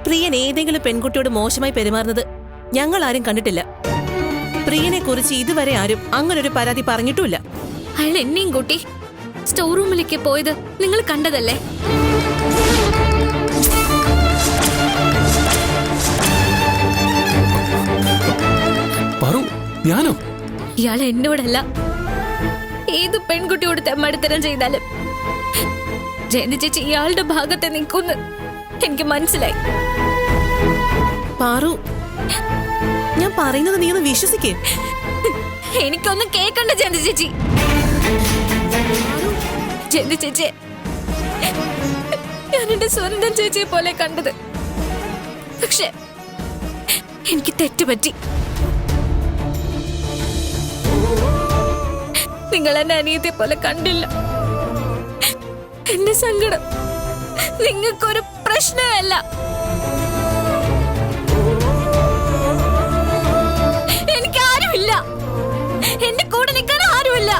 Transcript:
പ്രിയൻ ഏതെങ്കിലും പെൺകുട്ടിയോട് മോശമായി പെരുമാറുന്നത് ഞങ്ങൾ ആരും കണ്ടിട്ടില്ല. പ്രിയനെ കുറിച്ച് ഇതുവരെ ആരും അങ്ങനൊരു പരാതി പറഞ്ഞിട്ടുമില്ല. അയാൾ എന്നെയും കൂട്ടി സ്റ്റോർ റൂമിലേക്ക് പോയത് നിങ്ങൾ കണ്ടതല്ലേ? ഞാനോ? ഇയാൾ എന്നോടല്ല, ഏത് പെൺകുട്ടിയോട് തെമ്മടിത്തരം ചെയ്താലും ജയന്തി ചേച്ചി ഇയാളുടെ ഭാഗത്തെ നിൽക്കുന്ന് എനിക്ക് മനസ്സിലായി. പാറു, ഞാൻ പറയുന്നത് നീ ഒന്ന് വിശ്വസിക്കേ. എനിക്കൊന്നും കേക്കണ്ട ജയന്തി ചേച്ചി. ജയന്തി ചേച്ചി, ഞാൻ എന്റെ സ്വന്തം ചേച്ചിയെ പോലെ കണ്ടത്. പക്ഷെ എനിക്ക് തെറ്റുപറ്റി. നിങ്ങൾ എന്നെ അനിയത്തെ പോലെ കണ്ടില്ല. എന്റെ സങ്കടം നിങ്ങൾക്കൊരു പ്രശ്നമല്ല. എനിക്ക് ആരുമില്ല, എന്റെ കൂടെ നിൽക്കാൻ ആരുമില്ല.